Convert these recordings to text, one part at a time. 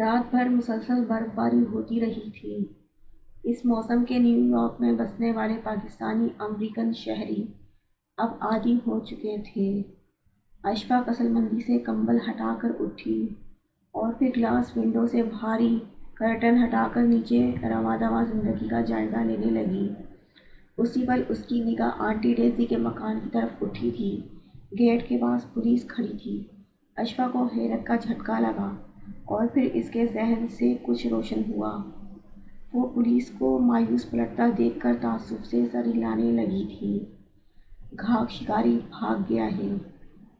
رات بھر مسلسل برفباری ہوتی رہی تھی۔ اس موسم کے نیو یارک میں بسنے والے پاکستانی امریکن شہری اب عادی ہو چکے تھے۔ اشفاق عقلمندی سے کمبل ہٹا کر اٹھی اور پھر گلاس ونڈو سے بھاری کرٹن ہٹا کر نیچے رواں دواں زندگی کا جائزہ لینے لگی۔ اسی پل اس کی نگاہ آنٹی ڈیزی کے مکان کی طرف اٹھی تھی۔ گیٹ کے پاس پولیس کھڑی تھی۔ اشفاق کو حیرت کا جھٹکا لگا اور پھر اس کے ذہن سے کچھ روشن ہوا۔ وہ پولیس کو مایوس پلٹتا دیکھ کر تعصب سے سر ہلانے لگی تھی۔ گھاگ شکاری بھاگ گیا ہے،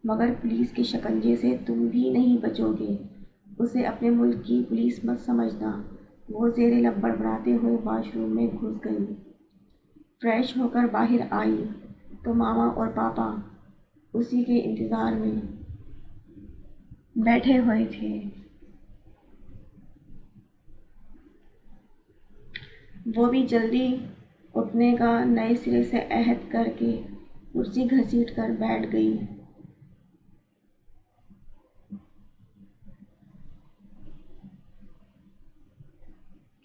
مگر پولیس کے شکنجے سے تم بھی نہیں بچو گے۔ اسے اپنے ملک کی پولیس مت سمجھنا۔ وہ زیر لب بڑبڑاتے ہوئے واش روم میں گھس گئی۔ فریش ہو کر باہر آئی تو ماما اور پاپا اسی کے انتظار میں بیٹھے ہوئے تھے۔ وہ بھی جلدی اٹھنے کا نئے سرے سے عہد کر کے کرسی گھسیٹ کر بیٹھ گئی۔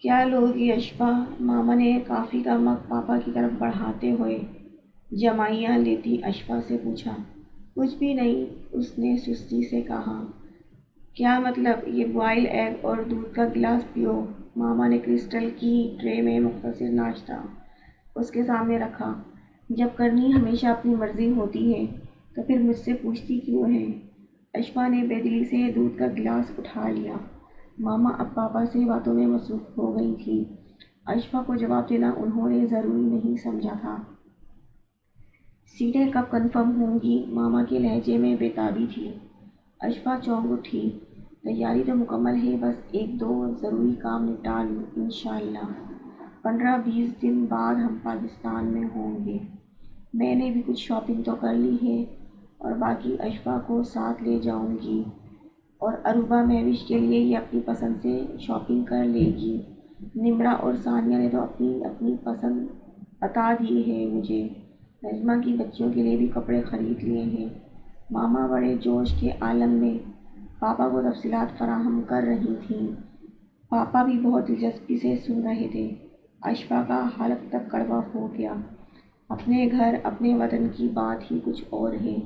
کیا لوگی اشفا؟ ماما نے کافی کا مگ پاپا کی طرف بڑھاتے ہوئے جمائیاں لیتی اشفا سے پوچھا۔ کچھ بھی نہیں، اس نے سستی سے کہا۔ کیا مطلب؟ یہ بوائل ایگ اور دودھ کا گلاس پیو۔ ماما نے کرسٹل کی ٹرے میں مختصر ناشتہ اس کے سامنے رکھا۔ جب کرنی ہمیشہ اپنی مرضی ہوتی ہے تو پھر مجھ سے پوچھتی کیوں ہے؟ اشفا نے بے دلی سے دودھ کا گلاس اٹھا لیا۔ ماما اب پاپا سے باتوں میں مصروف ہو گئی تھی۔ اشفا کو جواب دینا انہوں نے ضروری نہیں سمجھا تھا۔ سیٹیں کب کنفرم ہوں گی؟ ماما کے لہجے میں بے تابی تھی۔ اشفا چونک اٹھی۔ تیاری تو مکمل ہے، بس ایک دو ضروری کام نپٹا لوں، انشاءاللہ 15-20 دن بعد ہم پاکستان میں ہوں گے۔ میں نے بھی کچھ شاپنگ تو کر لی ہے اور باقی اشفا کو ساتھ لے جاؤں گی اور عروبہ مہوش کے لیے یہ اپنی پسند سے شاپنگ کر لے گی۔ نمرا اور ثانیہ نے تو اپنی اپنی پسند بتا دی ہے مجھے۔ نجمہ کی بچیوں کے لیے بھی کپڑے خرید لیے ہیں۔ ماما بڑے جوش کے عالم میں پاپا کو تفصیلات فراہم کر رہی تھیں۔ پاپا بھی بہت دلچسپی سے سن رہے تھے۔ اشفا کا حلق تک کڑوا ہو گیا۔ اپنے گھر اپنے وطن کی بات ہی کچھ اور ہے۔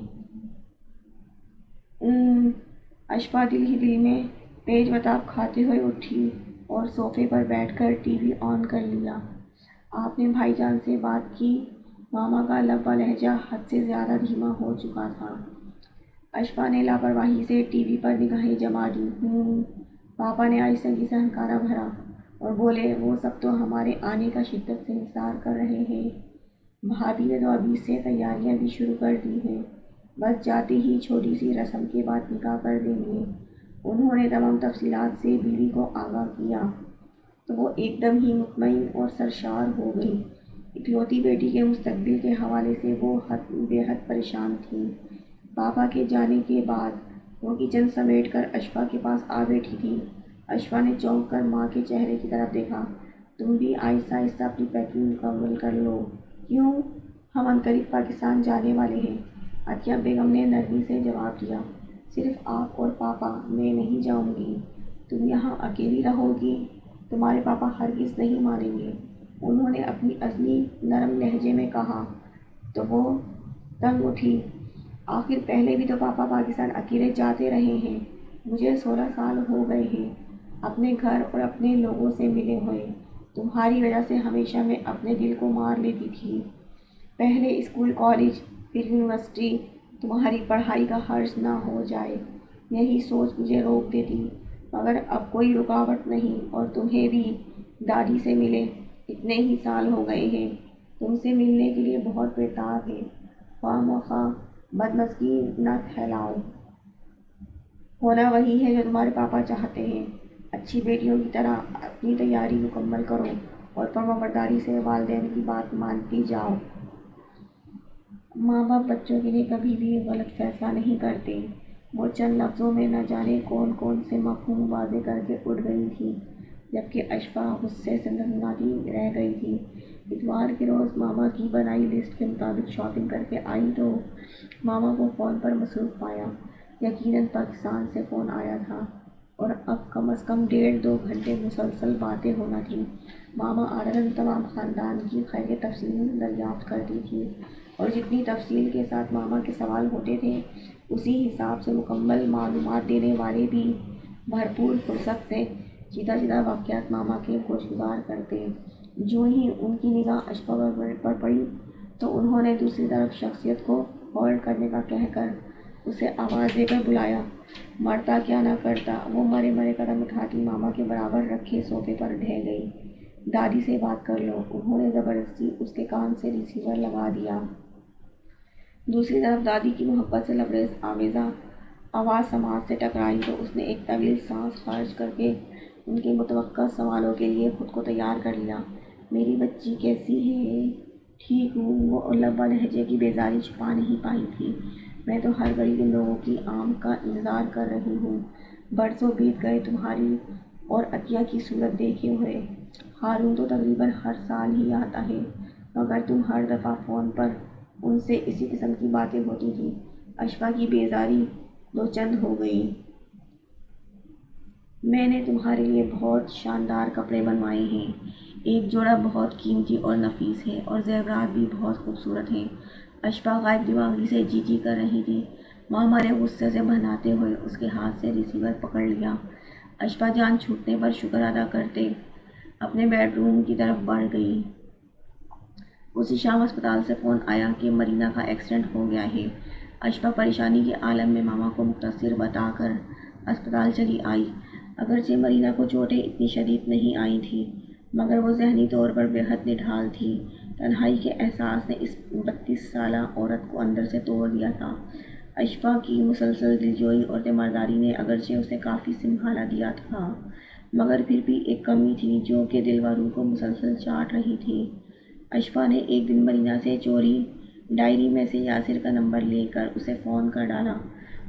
اشفا دل ہی دل میں تیز بتاپ کھاتے ہوئے اٹھی اور صوفے پر بیٹھ کر ٹی وی آن کر لیا۔ آپ نے بھائی جان سے بات کی؟ ماما کا لب و لہجہ حد سے زیادہ دھیما ہو چکا تھا۔ اشفا نے لاپرواہی سے ٹی وی پر نگاہیں جما دیں۔ پاپا نے آہستگی سے ہنکارا بھرا اور بولے، وہ سب تو ہمارے آنے کا شدت سے انتظار کر رہے ہیں۔ بھابھی نے تو ابھی سے تیاریاں بھی شروع کر دی ہیں، بس جاتے ہی چھوٹی سی رسم کے بعد نکاح کر دیں گے۔ انہوں نے تمام تفصیلات سے بیوی کو آگاہ کیا تو وہ ایک دم ہی مطمئن اور سرشار ہو گئی۔ اکلوتی بیٹی کے مستقبل کے حوالے سے وہ بے حد پریشان تھیں۔ پاپا کے جانے کے بعد وہ کچن سمیٹ کر اشفا کے پاس آ بیٹھی تھی۔ اشفا نے چونک کر ماں کے چہرے کی طرف دیکھا۔ تم بھی آہستہ آہستہ اپنی پیکنگ مکمل کر لو۔ کیوں؟ ہم عنقریب پاکستان جانے والے ہیں، عطیہ بیگم نے نرمی سے جواب دیا۔ صرف آپ اور پاپا، میں نہیں جاؤں گی۔ تم یہاں اکیلی رہو گی؟ تمہارے پاپا ہرگز نہیں مانیں گے، انہوں نے اپنی اصلی نرم لہجے میں کہا تو وہ تنگ اٹھی۔ آخر پہلے بھی تو پاپا پاکستان اکیلے جاتے رہے ہیں۔ مجھے 16 سال ہو گئے ہیں اپنے گھر اور اپنے لوگوں سے ملے ہوئے۔ تمہاری وجہ سے ہمیشہ میں اپنے دل کو مار لیتی تھی۔ پہلے اسکول، کالج، پھر یونیورسٹی، تمہاری پڑھائی کا حرج نہ ہو جائے، یہی سوچ مجھے روک دیتی، مگر اب کوئی رکاوٹ نہیں۔ اور تمہیں بھی دادی سے ملے اتنے ہی سال ہو گئے ہیں، تم سے ملنے کے لیے بہت بےتاب ہے۔ خواہ مخواہ بدمزگی نہ پھیلاؤ۔ ہونا وہی ہے جو تمہارے پاپا چاہتے ہیں۔ اچھی بیٹیوں کی طرح اپنی تیاری مکمل کرو اور فرمانبرداری سے والدین کی بات مانتی جاؤ۔ ماں باپ بچوں کے لیے کبھی بھی غلط فیصلہ نہیں کرتے۔ وہ چند لفظوں میں نہ جانے کون کون سے مفہوم واضح کر کے اٹھ گئی تھی، جبکہ اشفا غصے سے ننھناتی رہ گئی تھی۔ اتوار کے روز ماما کی بنائی لسٹ کے مطابق شاپنگ کر کے آئی تو ماما کو فون پر مصروف پایا۔ یقیناً پاکستان سے فون آیا تھا اور اب کم از کم 1.5-2 گھنٹے مسلسل باتیں ہونا تھیں۔ ماما عادتاً تمام خاندان کی خیر تفصیل دریافت کرتی تھی، اور جتنی تفصیل کے ساتھ ماما کے سوال ہوتے تھے، اسی حساب سے مکمل معلومات دینے والے بھی بھرپور فرصت سے سیدھا سیدھا واقعات ماما کے گوشگزار کرتے۔ جو ہی ان کی نگاہ اشفا پر پڑی تو انہوں نے دوسری طرف شخصیت کو ہولڈ کرنے کا کہہ کر اسے آواز دے کر بلایا۔ مرتا کیا نہ کرتا، وہ مرے مرے قدم اٹھاتی ماما کے برابر رکھے صوفے پر ڈھہ گئی۔ دادی سے بات کر لو، انہوں نے زبردستی اس کے کان سے ریسیور لگا دیا۔ دوسری طرف دادی کی محبت سے لبریز آویزہ آواز سماعت سے ٹکرائی تو اس نے ایک طویل سانس خارج کر کے ان کے متوقع سوالوں کے لیے خود کو تیار کر لیا۔ میری بچی کیسی ہے؟ ٹھیک ہوں، وہ لبا لہجے کی بیزاری چھپا نہیں پائی تھی۔ میں تو ہر گھڑی تم لوگوں کی آمد کا انتظار کر رہی ہوں۔ برسوں بیت گئے تمہاری اور عطیہ کی صورت دیکھے ہوئے۔ ہارون تو تقریباً ہر سال ہی آتا ہے، مگر تم ہر دفعہ فون پر ان سے اسی قسم کی باتیں ہوتی تھیں۔ اشفا کی بیزاری دوچند ہو گئی۔ میں نے تمہارے لیے بہت شاندار کپڑے بنوائے ہیں۔ ایک جوڑا بہت قیمتی اور نفیس ہے، اور زیورات بھی بہت خوبصورت ہیں۔ اشفا غائب دماغی سے جی جی کر رہی تھی۔ ماما نے غصے سے بھناتے ہوئے اس کے ہاتھ سے ریسیور پکڑ لیا۔ اشفا جان چھوٹنے پر شکر ادا کرتے اپنے بیڈ روم کی طرف بڑھ گئی۔ اسی شام اسپتال سے فون آیا کہ مرینا کا ایکسیڈنٹ ہو گیا ہے۔ اشفا پریشانی کے عالم میں ماما کو مختصر بتا کر اسپتال چلی آئی۔ اگرچہ مرینا کو چوٹیں اتنی شدید نہیں آئی تھیں، مگر وہ ذہنی طور پر بے حد نڈھال تھی۔ تنہائی کے احساس نے اس 32 سالہ عورت کو اندر سے توڑ دیا تھا۔ اشفا کی مسلسل دلجوئی اور تیمارداری نے اگرچہ اسے کافی سنبھالا دیا تھا، مگر پھر بھی ایک کمی تھی جو کہ دل و روح کو مسلسل چاٹ رہی تھی۔ اشفا نے ایک دن مرینا سے چوری ڈائری میں سے یاسر کا نمبر لے کر اسے فون کر ڈالا۔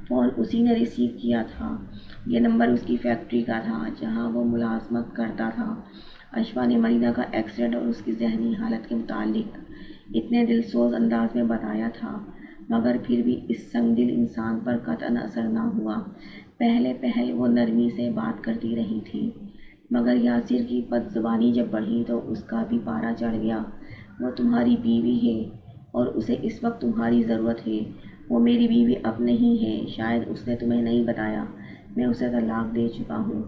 فون اسی نے ریسیو کیا تھا۔ یہ نمبر اس کی فیکٹری کا تھا، جہاں وہ ملازمت کرتا تھا۔ اشفا نے مرینا کا ایکسیڈنٹ اور اس کی ذہنی حالت کے متعلق اتنے دلسوز انداز میں بتایا تھا، مگر پھر بھی اس سنگ دل انسان پر قطعاً اثر نہ ہوا۔ پہلے وہ نرمی سے بات کرتی رہی تھی، مگر یاسر کی بدزبانی جب بڑھی تو اس کا بھی پارا چڑھ گیا۔ وہ تمہاری بیوی ہے اور اسے اس وقت تمہاری ضرورت ہے۔ وہ میری بیوی اب نہیں ہے، شاید اس نے تمہیں نہیں بتایا، میں اسے طلاق دے چکا ہوں۔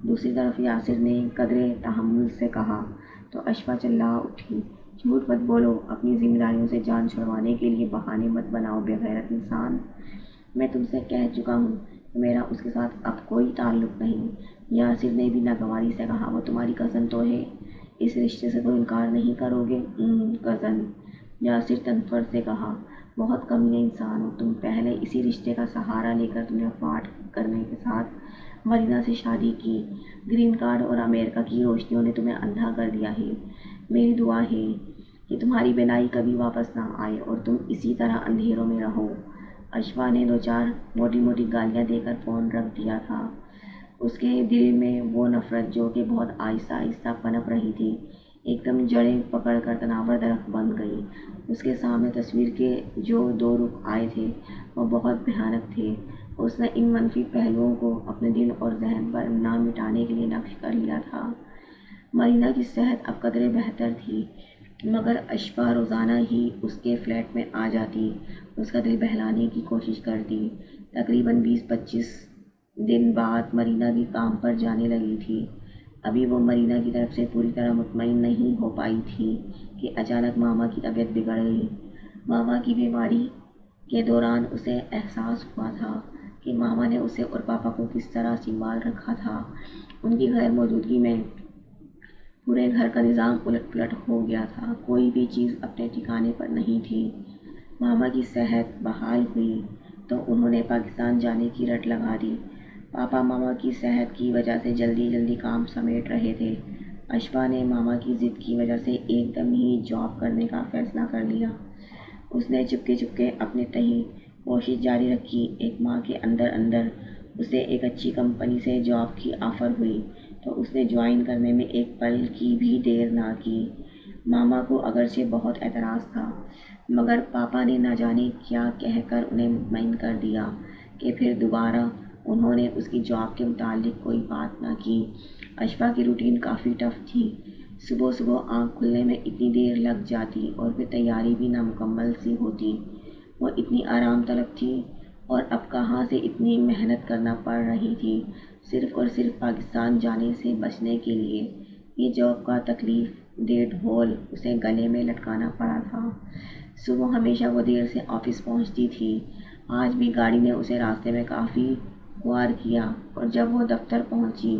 دوسری طرف یاسر نے قدرے تحمل سے کہا تو اشفا چلا اٹھی۔ جھوٹ مت بولو، اپنی ذمہ داریوں سے جان چھڑوانے کے لیے بہانے مت بناؤ بے غیرت انسان۔ میں تم سے کہہ چکا ہوں کہ میرا اس کے ساتھ اب کوئی تعلق نہیں۔ یاسر نے بھی ناگواری سے کہا، وہ تمہاری کزن تو ہے، اس رشتے سے تو انکار نہیں کرو گے؟ کزن؟ یاسر تنفر سے کہا، بہت کمینے انسان ہو تم۔ پہلے اسی رشتے کا سہارا لے کر تم نے فاٹ کرنے کے ساتھ مرینا سے شادی کی۔ گرین کارڈ اور امریکہ کی روشنیوں نے تمہیں اندھا کر دیا ہے۔ میری دعا ہے کہ تمہاری بینائی کبھی واپس نہ آئے اور تم اسی طرح اندھیروں میں رہو۔ اشفا نے 2-4 موٹی موٹی گالیاں دے کر فون رکھ دیا تھا۔ اس کے دل میں وہ نفرت جو کہ بہت آہستہ آہستہ پنپ رہی تھی، ایک دم جڑیں پکڑ کر تناور درخت بن گئی۔ اس کے سامنے تصویر کے جو 2 رخ آئے تھے وہ بہت بھیانک تھے۔ اس نے ان منفی پہلوؤں کو اپنے دل اور ذہن پر نہ مٹانے کے لیے نقش کر لیا تھا۔ مرینا کی صحت اب قدرے بہتر تھی، مگر اشفا روزانہ ہی اس کے فلیٹ میں آ جاتی، اس کا دل بہلانے کی کوشش کرتی۔ تقریباً 20-25 دن بعد مرینا بھی کام پر جانے لگی تھی۔ ابھی وہ مرینا کی طرف سے پوری طرح مطمئن نہیں ہو پائی تھی کہ اچانک ماما کی طبیعت بگڑ گئی۔ ماما کی بیماری کے دوران اسے احساس ہوا تھا کہ ماما نے اسے اور پاپا کو کس طرح سنبھال رکھا تھا۔ ان کی غیر موجودگی میں پورے گھر کا نظام الٹ پلٹ ہو گیا تھا، کوئی بھی چیز اپنے ٹھکانے پر نہیں تھی۔ ماما کی صحت بحال ہوئی تو انہوں نے پاکستان جانے کی رٹ لگا دی۔ پاپا ماما کی صحت کی وجہ سے جلدی جلدی کام سمیٹ رہے تھے۔ اشفا نے ماما کی ضد کی وجہ سے ایک دم ہی جاب کرنے کا فیصلہ کر لیا۔ اس نے چپکے چپکے اپنے تئیں کوشش جاری رکھی۔ ایک ماہ کے اندر اندر اسے ایک اچھی کمپنی سے جاب کی آفر ہوئی تو اس نے جوائن کرنے میں ایک پل کی بھی دیر نہ کی۔ ماما کو اگرچہ بہت اعتراض تھا، مگر پاپا نے نہ جانے کیا کہہ کر انہیں مطمئن کر دیا کہ پھر دوبارہ انہوں نے اس کی جاب کے متعلق کوئی بات نہ کی۔ اشفا کی روٹین کافی ٹف تھی۔ صبح صبح آنکھ کھلنے میں اتنی دیر لگ جاتی اور پھر تیاری بھی نامکمل سی ہوتی۔ وہ اتنی آرام طلب تھی اور اب کہاں سے اتنی محنت کرنا پڑ رہی تھی صرف اور صرف پاکستان جانے سے بچنے کے لیے۔ یہ جاب کا تکلیف دہ ڈھول اسے گلے میں لٹکانا پڑا تھا۔ صبح ہمیشہ وہ دیر سے آفس پہنچتی تھی۔ آج بھی گاڑی نے اسے راستے میں کافی خوار کیا اور جب وہ دفتر پہنچی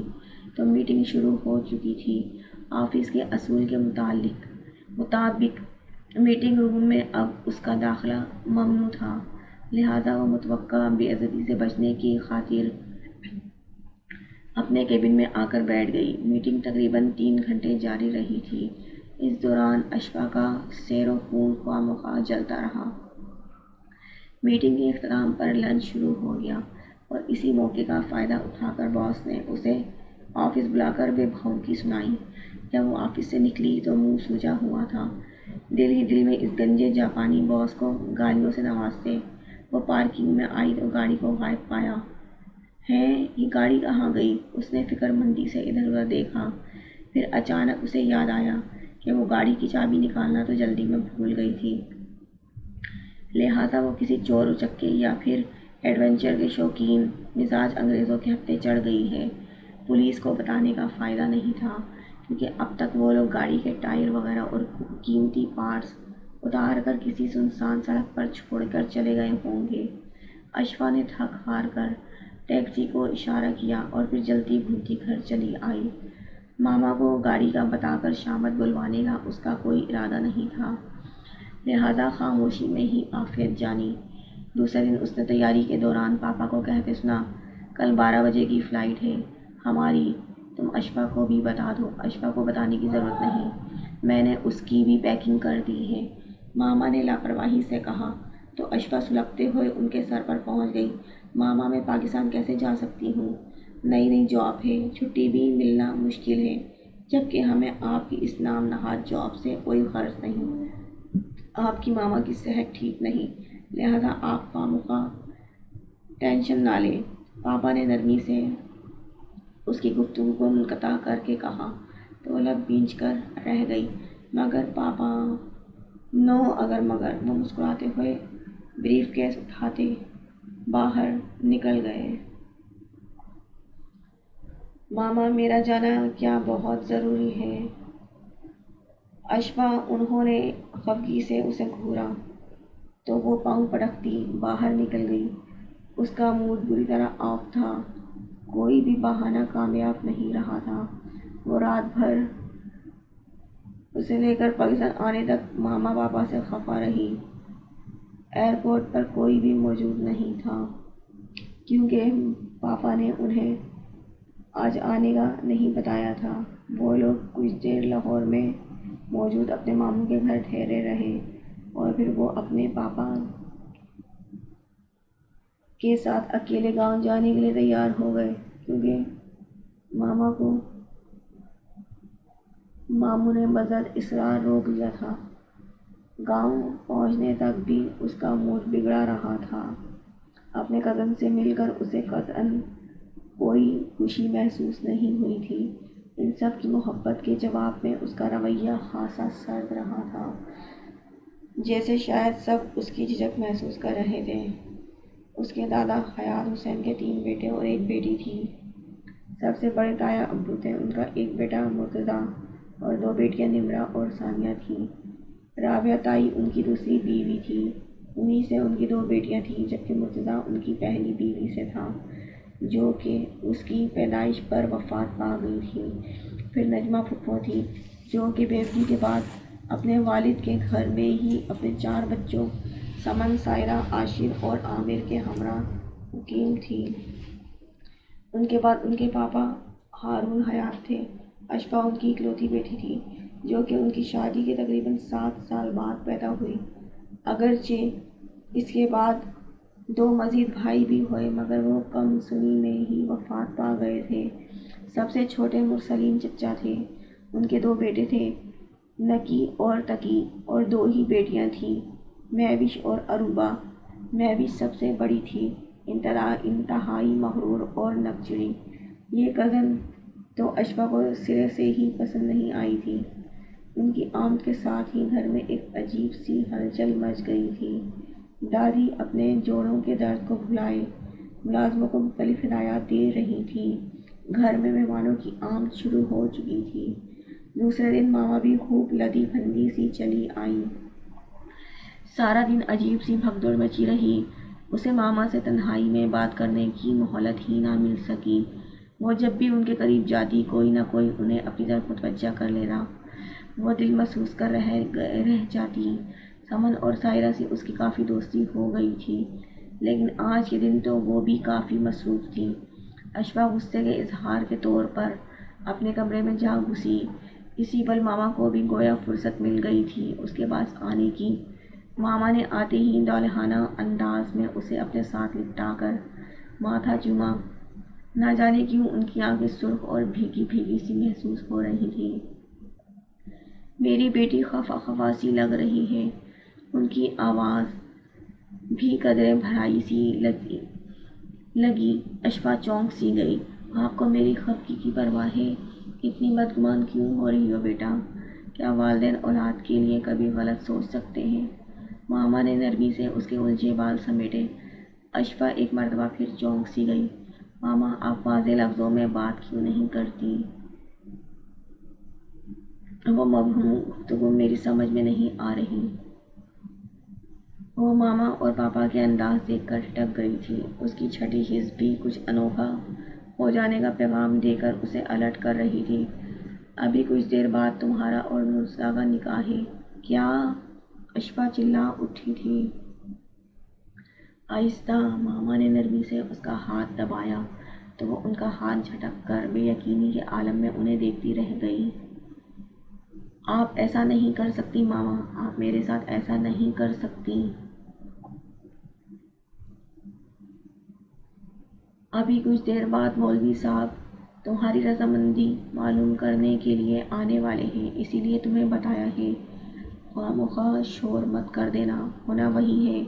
تو میٹنگ شروع ہو چکی تھی۔ آفس کے اصول کے مطابق میٹنگ روم میں اب اس کا داخلہ ممنوع تھا، لہٰذا وہ متوقع بے عزتی سے بچنے کی خاطر اپنے کیبن میں آ کر بیٹھ گئی۔ میٹنگ تقریباً 3 گھنٹے جاری رہی تھی۔ اس دوران اشفا کا سیر و خون خواہ مخواہ جلتا رہا۔ میٹنگ کے اختتام پر لنچ شروع ہو گیا اور اسی موقع کا فائدہ اٹھا کر باس نے اسے آفس بلا کر بے بھوکی سنائی۔ جب وہ آفس سے نکلی تو منہ سوجا ہوا تھا۔ دل ہی دل میں اس گنجے جاپانی باس کو گالیوں سے نوازتے وہ پارکنگ میں آئی تو گاڑی کو غائب پایا۔ یہ گاڑی کہاں گئی؟ اس نے فکر مندی سے ادھر ادھر دیکھا، پھر اچانک اسے یاد آیا کہ وہ گاڑی کی چابی نکالنا تو جلدی میں بھول گئی تھی، لہٰذا وہ کسی چور اچکے یا پھر ایڈونچر کے شوقین مزاج انگریزوں کے ہتھے چڑھ گئی ہے۔ پولیس کو بتانے کا فائدہ نہیں تھا کیونکہ اب تک وہ لوگ گاڑی کے ٹائر وغیرہ اور قیمتی پارٹس اتار کر کسی سنسان سڑک پر چھوڑ کر چلے گئے ہوں گے۔ اشفا نے تھک ہار کر ٹیکسی کو اشارہ کیا اور پھر جلتی بھولتی گھر چلی آئی۔ ماما کو گاڑی کا بتا کر شامت بلوانے کا اس کا کوئی ارادہ نہیں تھا، لہٰذا خاموشی میں ہی عافیت جانی۔ دوسرے دن اس نے تیاری کے دوران پاپا کو کہتے سنا، کل 12 بجے کی فلائٹ ہے ہماری، تم اشفا کو بھی بتا دو۔ اشفا کو بتانے کی ضرورت نہیں، میں نے اس کی بھی پیکنگ کر دی ہے، ماما نے لاپرواہی سے کہا تو اشفا سلگتے ہوئے ان کے سر پر پہنچ گئی۔ ماما میں پاکستان کیسے جا سکتی ہوں؟ نئی جاب ہے، چھٹی بھی ملنا مشکل ہے، جبکہ ہمیں آپ کی اس نام نہاد جاب سے کوئی غرض نہیں۔ آپ کی ماما کی صحت ٹھیک نہیں، لہٰذا آپ خواہ مخواہ ٹینشن نہ لیں۔ پاپا نے نرمی سے اس کی گفتگو کو منقطع کر کے کہا تو وہ لب بھینچ کر رہ گئی۔ مگر پاپا نو اگر مگر وہ مسکراتے ہوئے بریف کیس اٹھاتے باہر نکل گئے۔ ماما میرا جانا کیا بہت ضروری ہے؟ اشفا، انہوں نے خفگی سے اسے گھورا تو وہ پاؤں پٹکتی باہر نکل گئی۔ اس کا موڈ بری طرح آف تھا، کوئی بھی بہانہ کامیاب نہیں رہا تھا۔ وہ رات بھر اسے لے کر پاکستان آنے تک ماما پاپا سے خفا رہی۔ ایئرپورٹ پر کوئی بھی موجود نہیں تھا کیونکہ پاپا نے انہیں آج آنے کا نہیں بتایا تھا۔ وہ لوگ کچھ دیر لاہور میں موجود اپنے ماموں کے گھر ٹھہرے رہے اور پھر وہ اپنے پاپا کے ساتھ اکیلے گاؤں جانے کے لیے تیار ہو گئے کیونکہ ماما کو ماموں نے بذات اصرار روک لیا تھا۔ گاؤں پہنچنے تک بھی اس کا موڈ بگڑا رہا تھا۔ اپنے کزن سے مل کر اسے قطعاً کوئی خوشی محسوس نہیں ہوئی تھی۔ ان سب کی محبت کے جواب میں اس کا رویہ خاصا سرد رہا تھا، جیسے شاید سب اس کی جھجک محسوس کر رہے تھے۔ اس کے دادا حیات حسین کے 3 بیٹے اور 1 بیٹی تھی۔ سب سے بڑے تایا ابو تھے، ان کا ایک بیٹا مرتضیٰ اور 2 بیٹیاں نمرہ اور ثانیہ تھیں۔ رابعہ تائی ان کی دوسری بیوی تھی، انہی سے ان کی 2 بیٹیاں تھیں، جبکہ مرتضیٰ ان کی پہلی بیوی سے تھا جو کہ اس کی پیدائش پر وفات پا گئی تھی۔ پھر نجمہ پھپھو تھی جو کہ بے بی کے بعد اپنے والد کے گھر میں ہی اپنے 4 بچوں سمن، سائرہ، عاشر اور عامر کے ہمراہ مقیم تھی۔ ان کے بعد ان کے پاپا ہارون حیات تھے۔ اشفا ان کی اکلوتی بیٹی تھی جو کہ ان کی شادی کے تقریباً 7 سال بعد پیدا ہوئی۔ اگرچہ اس کے بعد 2 مزید بھائی بھی ہوئے مگر وہ کم سنی میں ہی وفات پا گئے تھے۔ سب سے چھوٹے مرسلین چچا تھے، ان کے 2 بیٹے تھے، نکی اور تقی، اور 2 ہی بیٹیاں تھیں، مہوش اور عروبہ۔ مہوش سب سے بڑی تھی، انتہائی مغرور اور نکچڑی۔ یہ کزن تو اشفا کو سرے سے ہی پسند نہیں آئی تھی۔ ان کی آمد کے ساتھ ہی گھر میں ایک عجیب سی ہلچل مچ گئی تھی۔ دادی اپنے جوڑوں کے درد کو بھلائے ملازموں کو مختلف ہدایات دے رہی تھی۔ گھر میں مہمانوں کی آمد شروع ہو چکی تھی۔ دوسرے دن ماما بھی خوب لدی پھندی سی چلی آئیں۔ سارا دن عجیب سی بھگدڑ مچی رہی۔ اسے ماما سے تنہائی میں بات کرنے کی مہلت ہی نہ مل سکی۔ وہ جب بھی ان کے قریب جاتی کوئی نہ کوئی انہیں اپنی طرف متوجہ کر لینا۔ وہ دل محسوس کر رہ جاتی۔ سمن اور سائرہ سے اس کی کافی دوستی ہو گئی تھی، لیکن آج کے دن تو وہ بھی کافی مصروف تھی۔ اشفا غصے کے اظہار کے طور پر اپنے کمرے میں جا گھسی۔ اسی پل ماما کو بھی گویا فرصت مل گئی تھی اس کے پاس آنے کی۔ ماما نے آتے ہی دولہانہ انداز میں اسے اپنے ساتھ لپٹا کر ماتھا چوما۔ نہ جانے کیوں ان کی آنکھیں سرخ اور بھیگی بھیگی سی محسوس ہو رہی تھیں۔ میری بیٹی خفا خفا سی لگ رہی ہے۔ ان کی آواز بھی قدرے بھرائی سی لگی۔ اشفا چونک سی گئی۔ آپ کو میری خفگی کی پرواہ ہے؟ اتنی بدگمان کیوں ہو رہی ہو بیٹا؟ کیا والدین اولاد کے لیے کبھی غلط سوچ سکتے ہیں؟ ماما نے نرمی سے اس کے الجھے بال سمیٹے۔ اشفا ایک مرتبہ پھر چونک سی گئی۔ ماما آپ واضح لفظوں میں بات کیوں نہیں کرتی؟ وہ مبہم گفتگو میری سمجھ میں نہیں آ رہی۔ وہ ماما اور پاپا کے انداز دیکھ کر ٹھٹک گئی تھی۔ اس کی چھٹی حس بھی کچھ انوکھا ہو جانے کا پیغام دے کر اسے الرٹ کر رہی تھی۔ ابھی کچھ دیر بعد تمہارا اور نورسا کا نکاح ہے۔ کیا؟ اشفا چلا اٹھی تھی۔ آہستہ ماما نے نرمی سے اس کا ہاتھ دبایا تو وہ ان کا ہاتھ جھٹک کر بے یقینی کے عالم میں انہیں دیکھتی رہ گئی۔ آپ ایسا نہیں کر سکتی ماما، آپ میرے ساتھ ایسا نہیں کر سکتی۔ ابھی کچھ دیر بعد مولوی صاحب تمہاری رضامندی معلوم کرنے کے لیے آنے والے ہیں، اسی لیے تمہیں بتایا ہے۔ خواہ مخواہ شور مت کر دینا، ہونا وہی ہے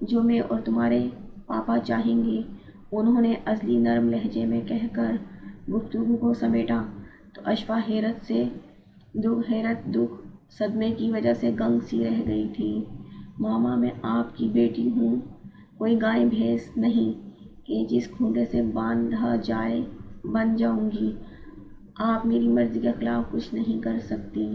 جو میں اور تمہارے پاپا چاہیں گے۔ انہوں نے ازلی نرم لہجے میں کہہ کر گفتگو کو سمیٹا تو اشفا حیرت دکھ صدمے کی وجہ سے گنگ سی رہ گئی تھی۔ ماما میں آپ کی بیٹی ہوں، کوئی گائے بھینس نہیں کہ جس کھونٹے سے باندھا جائے بن جاؤں گی۔ آپ میری مرضی کے خلاف کچھ نہیں کر سکتی۔